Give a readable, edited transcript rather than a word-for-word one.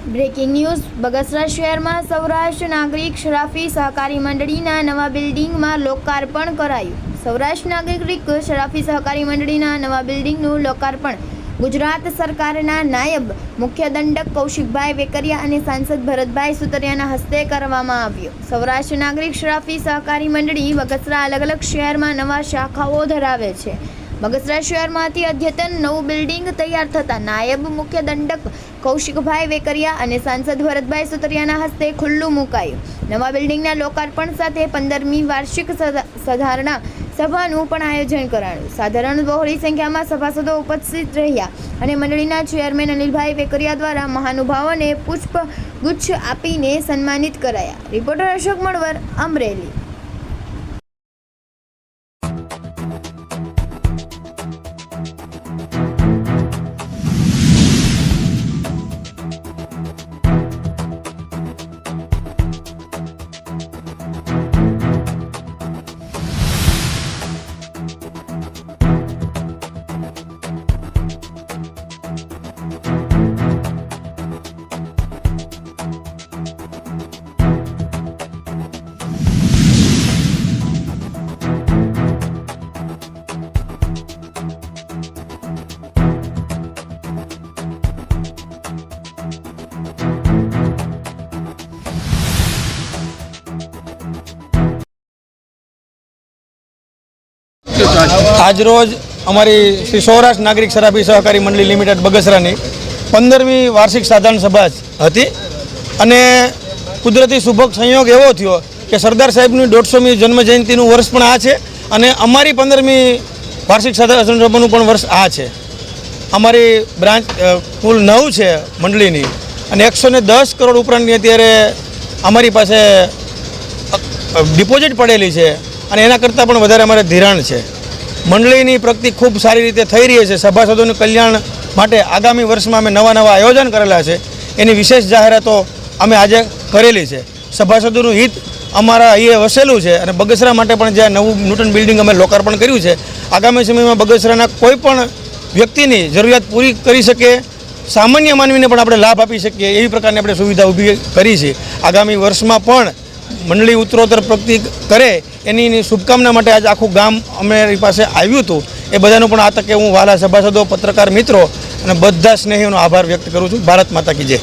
Breaking news Bagasara શહેરમાં સૌરાષ્ટ્ર નાગરિક શરાફી સહકારી મંડળીના નવા બિલ્ડિંગમાં લોકાર્પણ કરાયું। સૌરાષ્ટ્ર નાગરિક શરાફી સહકારી મંડળીના નવા બિલ્ડિંગનું લોકાર્પણ ગુજરાત સરકારના નાયબ મુખ્ય દંડક કૌશિકભાઈ વેકરિયા અને સાંસદ ભરતભાઈ સુતરિયાના હસ્તે કરવામાં આવ્યો। સૌરાષ્ટ્ર નાગરિક શરાફી સહકારી મંડળી બગસરા અલગ અલગ શહેરમાં નવા શાખાઓ ધરાવે છે। બગસરા શહેરમાંથી અદ્યતન નવું બિલ્ડિંગ તૈયાર થતાં નાયબ મુખ્ય દંડક કૌશિકભાઈ વેકરિયા અને સાંસદ ભરતભાઈ સુતરિયાના હસ્તે ખુલ્લું મુકાયું। નવા બિલ્ડિંગના લોકાર્પણ સાથે 15મી વાર્ષિક સાધારણા સભાનું પણ આયોજન કરાયું। સાધારણ બહોળી સંખ્યામાં સભાસદો ઉપસ્થિત રહ્યા અને મંડળીના ચેરમેન અનિલભાઈ વેકરિયા દ્વારા મહાનુભાવોને પુષ્પગુચ્છ આપીને સન્માનિત કરાયા। રિપોર્ટર અશોક મણવર, અમરેલી। આજરોજ અમારી શ્રી સૌરાષ્ટ્ર નાગરિક શરાફી સહકારી મંડળી લિમિટેડ બગસરાની 15મી વાર્ષિક સાધારણ સભા હતી અને કુદરતી સુભગ સંયોગ એવો થયો કે સરદાર સાહેબની 150મી જન્મજયંતિનું વર્ષ પણ આ છે અને અમારી 15મી વાર્ષિક સાધારણ સભાનું પણ વર્ષ આ છે। અમારી બ્રાન્ચ કુલ 9 છે મંડળીની અને 110 કરોડ ઉપરાંતની અત્યારે અમારી પાસે ડિપોઝિટ પડેલી છે અને એના કરતાં પણ વધારે અમારે ધિરાણ છે। મંડળીની પ્રગતિ ખૂબ સારી રીતે થઈ રહી છે। સભાસદોનું કલ્યાણ માટે આગામી વર્ષમાં અમે નવા આયોજન કરેલા છે, એની વિશેષ જાહેરાતો અમે આજે કરેલી છે। સભાસદોનું હિત અમારા અહીંયા વસેલું છે અને બગસરા માટે પણ જે નવું નૂતન બિલ્ડિંગ અમે લોકાર્પણ કર્યું છે, આગામી સમયમાં બગસરાના કોઈ પણ વ્યક્તિની જરૂરિયાત પૂરી કરી શકે, સામાન્ય માનવીને પણ આપણે લાભ આપી શકીએ એવી પ્રકારની આપણે સુવિધા ઊભી કરી છે। આગામી વર્ષમાં પણ મંડળી ઉત્તરોત્તર પ્રગતિ કરે એની શુભકામના માટે આજ આખું ગામ અમારી પાસે આવ્યું હતું। એ બધાનો પણ આ તકે હું વાલા સભાસદો, પત્રકાર મિત્રો અને બધા સ્નેહીઓનો આભાર વ્યક્ત કરું છું। ભારત માતા કી જય।